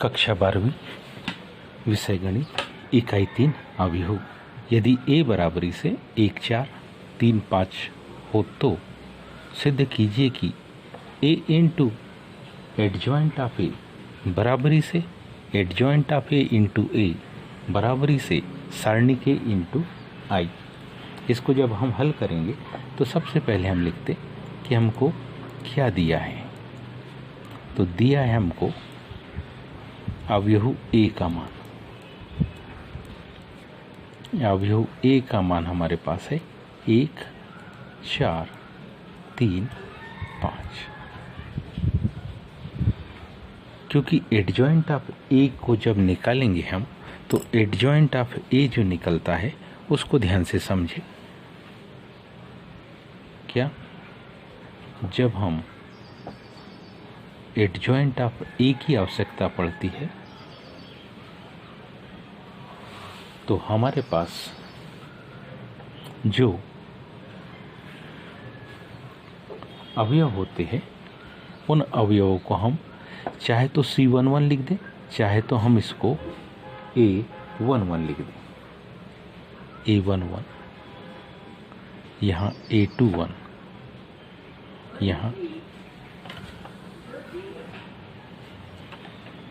कक्षा 12वीं विषय गणित इकाई 3 अवयव। यदि a बराबरी से 1 4 3 5 हो तो सिद्ध कीजिए कि a into adjoint of a बराबरी से adjoint of a into a बराबरी से सारणी के इंटू i। इसको जब हम हल करेंगे तो सबसे पहले हम लिखते कि हमको क्या दिया है। तो दिया है हमको अवयव a का मान। अवयव a का मान हमारे पास है 1 4 3 5। क्योंकि एडजॉइंट ऑफ a को जब निकालेंगे हम तो एडजॉइंट ऑफ a जो निकलता है उसको ध्यान से समझे। क्या जब हम एडजॉइंट ऑफ a की आवश्यकता पड़ती है तो हमारे पास जो अवयव होते हैं उन अवयवों को हम चाहे तो C11 लिख दें, चाहे तो हम इसको A11 लिख दें। A11 यहाँ A21 यहाँ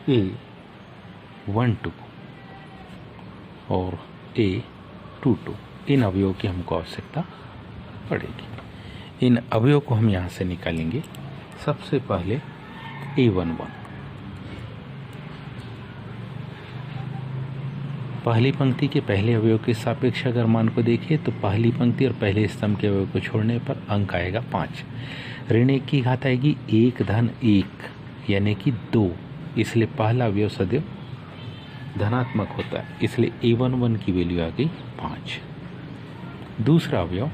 A12 और A22। इन अवयवों की हमको आवश्यकता पड़ेगी। इन अवयवों को हम यहाँ से निकालेंगे। सबसे पहले A11 पहली पंक्ति के पहले अवयव के सापेक्ष अगर मान को देखिए तो पहली पंक्ति और पहले स्तंभ के अवयव को छोड़ने पर अंक आएगा 5। ऋण 1 की घात आएगी 1 धन 1 यानी कि 2। इसलिए पहला अवयव सदैव धनात्मक होता है, इसलिए A11 की वैल्यू आ गई 5। दूसरा अवयव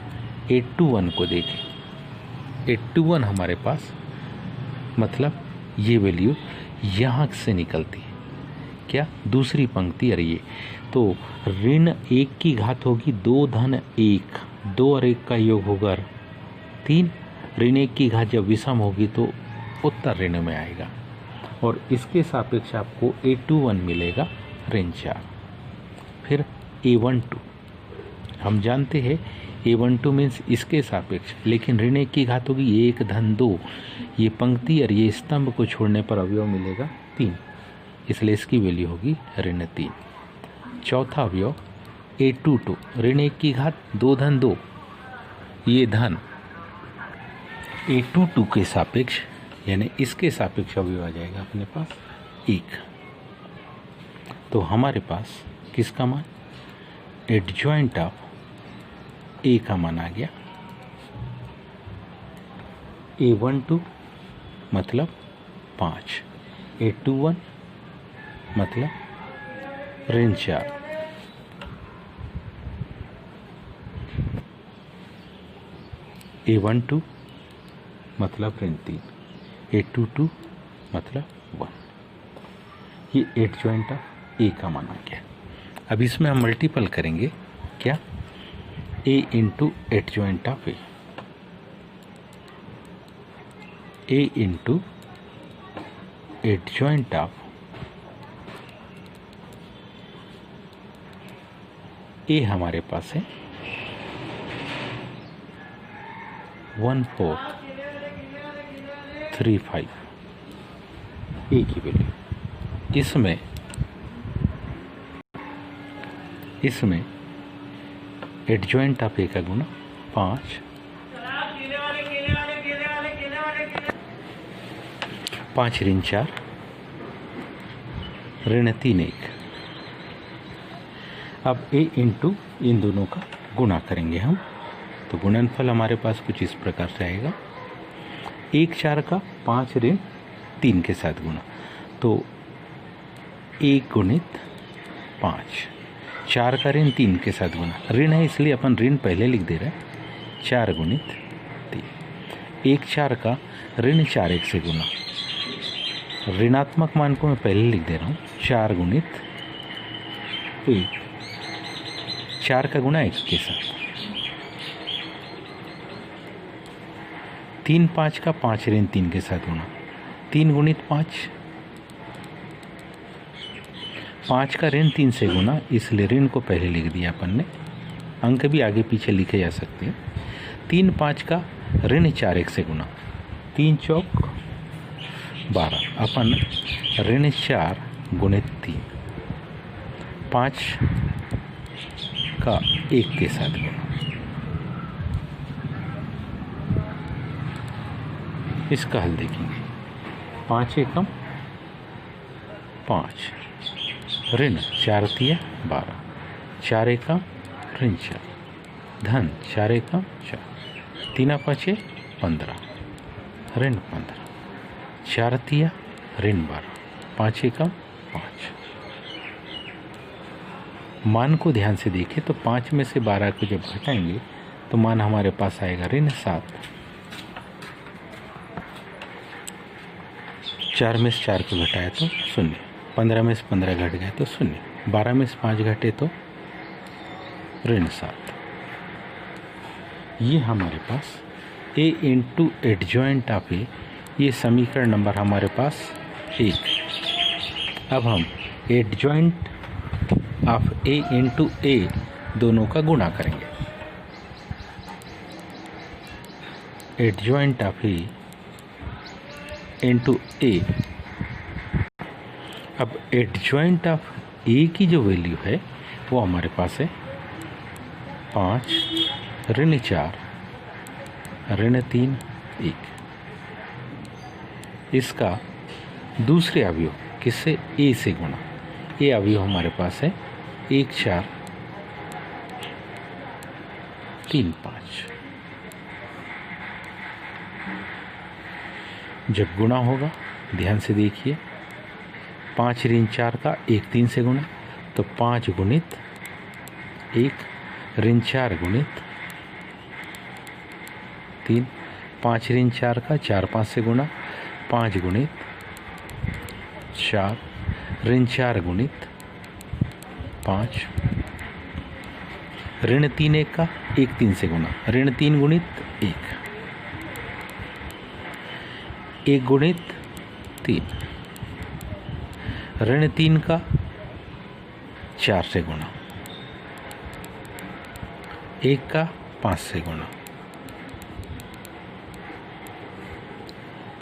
A21 को देखें। A21 हमारे पास मतलब ये वैल्यू यहाँ से निकलती है। क्या दूसरी पंक्ति और ये तो ऋण 1 की घात होगी 2 धन 1, 2 और 1 का योग होगा 3। ऋण 1 की घात जब विषम होगी तो उत्तर ऋण में आएगा और इसके सापेक्ष आपको A21 मिलेगा ऋण 4। फिर A12 हम जानते हैं A12 मीन्स इसके सापेक्ष, लेकिन ऋण 1 की घात होगी 1 धन 2। ये पंक्ति और ये स्तंभ को छोड़ने पर अवयव मिलेगा 3, इसलिए इसकी वैल्यू होगी ऋण 3। चौथा अवयव A22 ऋण 1 की घात 2 धन 2, ये धन A22 के सापेक्ष यानी इसके सापेक्ष अवयव आ जाएगा अपने पास 1। तो हमारे पास किसका मान एडजॉइंट ऑफ A का मान आ गया। A12 मतलब 5, A21 मतलब ऋण 4, A12 मतलब ऋण 3, A22 मतलब 1। ये एडजॉइंट ऑफ A का मान आ गया। अब इसमें हम मल्टीपल करेंगे क्या A into adjoint of A, A into adjoint of A हमारे पास है 1435 A की वैल्यू। इसमें एडजॉइंट ऑफ A का गुना 5 ऋण 4 ऋण 3 1। अब A इंटू इन दोनों का गुणा करेंगे हम तो गुणनफल हमारे पास कुछ इस प्रकार से आएगा। 1 4 का 5 ऋण 3 के साथ गुणा तो 1 गुणित 5, 4 का ऋण 3 के साथ गुना। ऋण है इसलिए अपन ऋण पहले लिख दे रहे हैं 4 गुणित 3। 1 4 का ऋण 4 1 से गुना। ऋणात्मक मान को मैं पहले लिख दे रहा हूँ 4 गुणित 1, 4 का गुणा 1 के साथ। 3 5 का 5 ऋण 3 के साथ गुना। 3 गुणित 5 5 का ऋण 3 से गुना, इसलिए ऋण को पहले लिख दिया अपन ने। अंक भी आगे पीछे लिखे जा सकते हैं। 3 5 का ऋण 4 1 से गुना, 3 चौक 12, अपन ऋण 4 गुणित 3, 5 का 1 के साथ गुना। इसका हल देखेंगे। 5 एकम 5, ऋण 4 तिया 12, 4 एकम ऋण 4, धन 4 एकम 4, 3 5 15, ऋण 15, 4 तिया ऋण 12, 5 एकम 5। मान को ध्यान से देखें तो 5 में से 12 को जब घटाएंगे तो मान हमारे पास आएगा ऋण 7। 4 में से 4 को घटाया तो 0, 15 में से 15 घट गए तो 0, 12 में से 5 घटे तो ऋण 7। ये हमारे पास a इंटू एडजॉइंट ऑफ ए, ये समीकरण नंबर हमारे पास 1। अब हम एडजॉइंट ऑफ a इंटू ए दोनों का गुणा करेंगे। एडजॉइंट ऑफ ए इंटू ए। अब एडजॉइंट ऑफ ए की जो वैल्यू है वो हमारे पास है 5 ऋण 4 ऋण 3 1। इसका दूसरे अवयव किससे? ए से गुणा। ए अवयव हमारे पास है 1 4 3 5। जब गुणा होगा ध्यान से देखिए, 5 ऋण 4 का 1 3 से गुणा तो 5 गुणित 1 ऋण 4 गुणित 3, 5 ऋण 4 का 4 5 से गुणा, 5 गुणित 4 ऋण 4 गुणित 5, ऋण 3 1 का 1 3 से गुणा, ऋण 3 गुणित 1, 1 गुणित 3, ऋण 3 का 4 से गुणा, 1 का 5 से गुणा।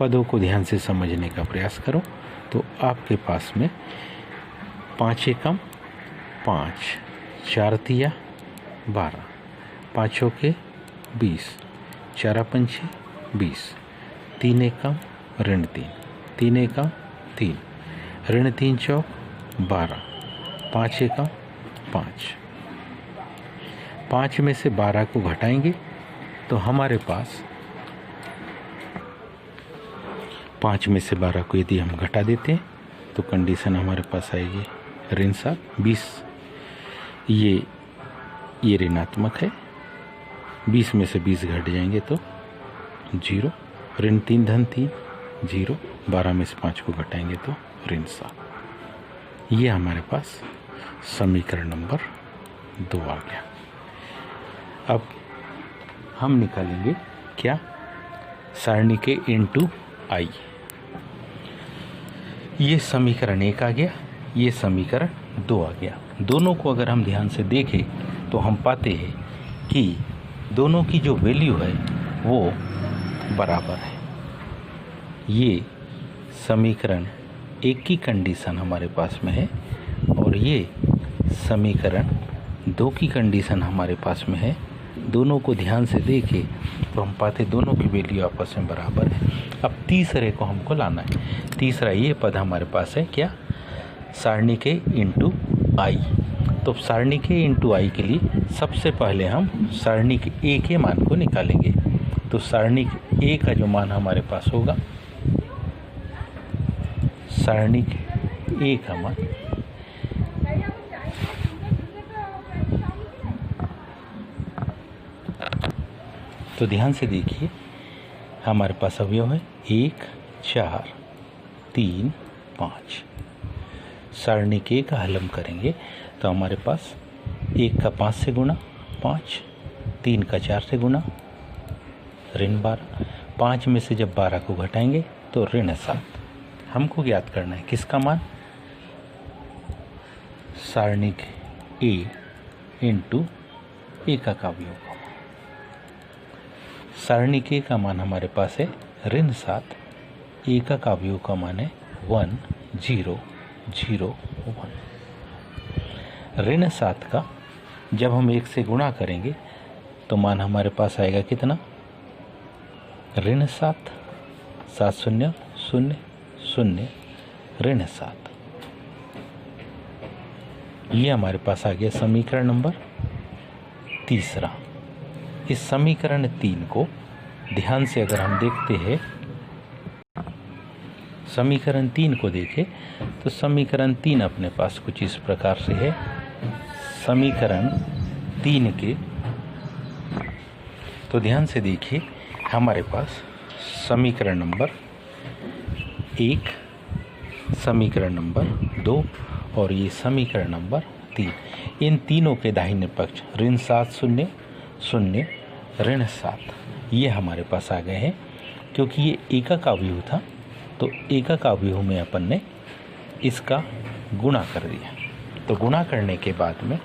पदों को ध्यान से समझने का प्रयास करो तो आपके पास में 5 एकम 5, 4 तिया 12, 5 चौके 20, 4 पंचे 20, 3 एकम ऋण 3, 3 एकम 3, ऋण 3 चौक 12, 5 एकम 5। 5 में से 12 को घटाएंगे तो हमारे पास 5 में से 12 को यदि हम घटा देते हैं तो कंडीशन हमारे पास आएगी ऋण 7 20। ये ऋणात्मक है, 20 में से 20 घट जाएंगे तो 0, ऋण 3 धन 3 0, 12 में से 5 को घटाएंगे तो ऋण 7। ये हमारे पास समीकरण नंबर 2 आ गया। अब हम निकालेंगे क्या? सारणी के इंटू आई। ये समीकरण 1 आ गया, ये समीकरण 2 आ गया। दोनों को अगर हम ध्यान से देखें तो हम पाते हैं कि दोनों की जो वैल्यू है वो बराबर है। ये समीकरण 1 की कंडीशन हमारे पास में है और ये समीकरण 2 की कंडीशन हमारे पास में है। दोनों को ध्यान से देखें तो हम पाते दोनों की वैल्यू आपस में बराबर है। अब तीसरे को हमको लाना है। तीसरा ये पद हमारे पास है क्या? सारणी के इंटू आई। तो सारणी के इंटू आई के लिए सबसे पहले हम सारणी के ए के मान को निकालेंगे। तो सारणी के ए का जो मान हमारे पास होगा, सारणी के ए का मान तो ध्यान से देखिए, हमारे पास अवयव है 1 4 3 5। सारणी के का हल हम करेंगे तो हमारे पास 1 का 5 से गुणा 5, 3 का 4 से गुणा ऋण 12, 5 में से जब 12 को घटाएंगे तो ऋण 7। हमको ज्ञात करना है किसका मान? सारणिक ए इंटू एकक अवयव का मान। सारणिक ए का मान हमारे पास है ऋण 7, एकक अवयव का मान है 1 0 0 1। ऋण 7 का जब हम 1 से गुणा करेंगे तो मान हमारे पास आएगा कितना, ऋण 7 7 0 0 0 ऋण 7। ये हमारे पास आ गया समीकरण नंबर 3। इस समीकरण 3 को ध्यान से अगर हम देखते हैं, समीकरण 3 को देखें तो समीकरण 3 अपने पास कुछ इस प्रकार से है। समीकरण 3 के तो ध्यान से देखिए, हमारे पास समीकरण नंबर 1, समीकरण नंबर 2 और ये समीकरण नंबर 3, इन तीनों के दाहिने पक्ष ऋण 7 0 0 ऋण 7 ये हमारे पास आ गए हैं। क्योंकि ये एकक अवयव था तो एकक अवयव में अपन ने इसका गुणा कर दिया। तो गुणा करने के बाद में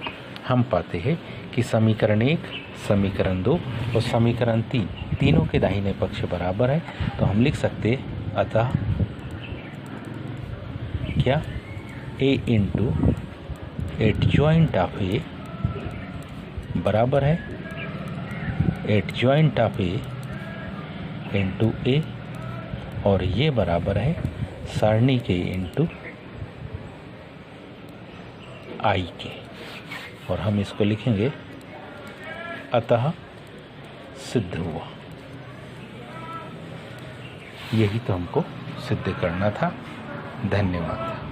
हम पाते हैं कि समीकरण 1, समीकरण 2 और समीकरण 3 तीनों के दाहिने पक्ष बराबर है। तो हम लिख सकते हैं अतः क्या a इंटू एडजॉइंट ऑफ ए बराबर है एडजॉइंट ऑफ ए इंटू ए, और ये बराबर है सारणी के इंटू आई के। और हम इसको लिखेंगे अतः सिद्ध हुआ। यही तो हमको सिद्ध करना था। धन्यवाद।